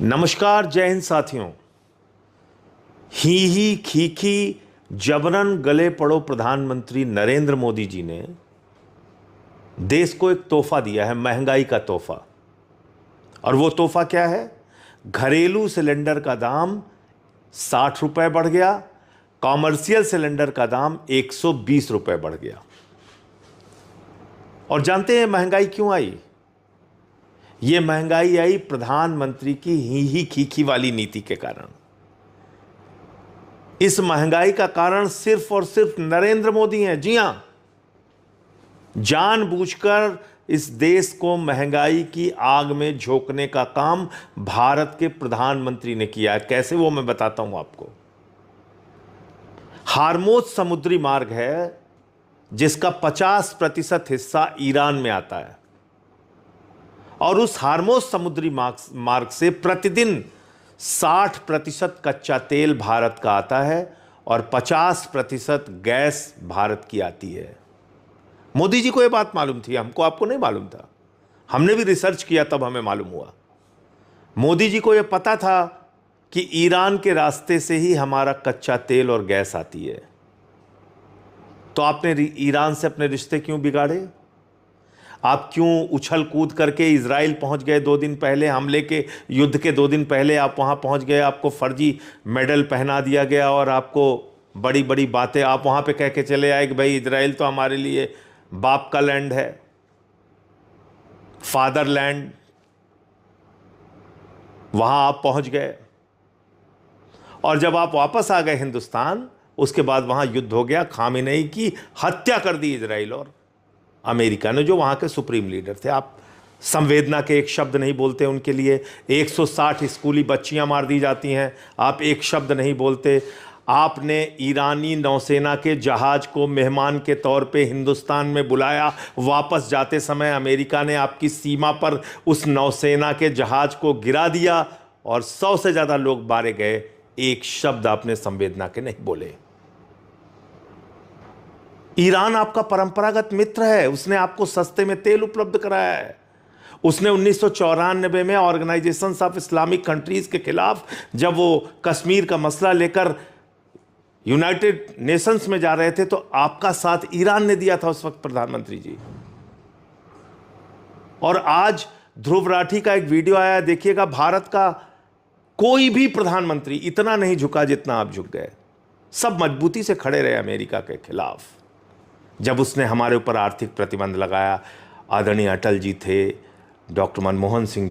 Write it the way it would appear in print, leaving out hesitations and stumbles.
नमस्कार, जय हिंद साथियों। ही खीखी जबरन गले पड़ो प्रधानमंत्री नरेंद्र मोदी जी ने देश को एक तोहफा दिया है, महंगाई का तोहफा। और वो तोहफा क्या है? घरेलू सिलेंडर का दाम 60 रुपए बढ़ गया, कॉमर्शियल सिलेंडर का दाम 120 रुपए बढ़ गया। और जानते हैं महंगाई क्यों आई? ये महंगाई आई प्रधानमंत्री की ही खीखी वाली नीति के कारण। इस महंगाई का कारण सिर्फ और सिर्फ नरेंद्र मोदी हैं। जी हां, जानबूझकर इस देश को महंगाई की आग में झोंकने का काम भारत के प्रधानमंत्री ने किया है। कैसे, वो मैं बताता हूं आपको। हार्मोज समुद्री मार्ग है जिसका 50% हिस्सा ईरान में आता है, और उस हार्मोज समुद्री मार्ग से प्रतिदिन 60% कच्चा तेल भारत का आता है और 50% गैस भारत की आती है। मोदी जी को यह बात मालूम थी, हमको आपको नहीं मालूम था। हमने भी रिसर्च किया, तब हमें मालूम हुआ। मोदी जी को यह पता था कि ईरान के रास्ते से ही हमारा कच्चा तेल और गैस आती है। तो आपने ईरान से अपने रिश्ते क्यों बिगाड़े? आप क्यों उछल कूद करके इजराइल पहुंच गए? 2 दिन पहले हमले के, युद्ध के 2 दिन पहले आप वहां पहुंच गए, आपको फर्जी मेडल पहना दिया गया और आपको बड़ी बड़ी बातें आप वहां पे कह के चले आए कि भाई इजराइल तो हमारे लिए बाप का लैंड है, फादरलैंड। वहां आप पहुंच गए और जब आप वापस आ गए हिंदुस्तान, उसके बाद वहां युद्ध हो गया, खामेनेई की हत्या कर दी इजराइल और अमेरिका ने, जो वहां के सुप्रीम लीडर थे। आप संवेदना के एक शब्द नहीं बोलते उनके लिए। 160 स्कूली बच्चियां मार दी जाती हैं, आप एक शब्द नहीं बोलते। आपने ईरानी नौसेना के जहाज को मेहमान के तौर पे हिंदुस्तान में बुलाया। वापस जाते समय अमेरिका ने आपकी सीमा पर उस नौसेना के जहाज को गिरा दिया और 100 से ज्यादा लोग मारे गए। एक शब्द आपने संवेदना के नहीं बोले। ईरान आपका परंपरागत मित्र है, उसने आपको सस्ते में तेल उपलब्ध कराया है। उसने 1994 में ऑर्गेनाइजेशन ऑफ इस्लामिक कंट्रीज के खिलाफ जब वो कश्मीर का मसला लेकर यूनाइटेड नेशंस में जा रहे थे, तो आपका साथ ईरान ने दिया था उस वक्त, प्रधानमंत्री जी। और आज ध्रुव राठी का एक वीडियो आया, देखिएगा। भारत का कोई भी प्रधानमंत्री इतना नहीं झुका जितना आप झुक गए। सब मजबूती से खड़े रहे अमेरिका के खिलाफ। जब उसने हमारे ऊपर आर्थिक प्रतिबंध लगाया, आदरणीय अटल जी थे, डॉक्टर मनमोहन सिंह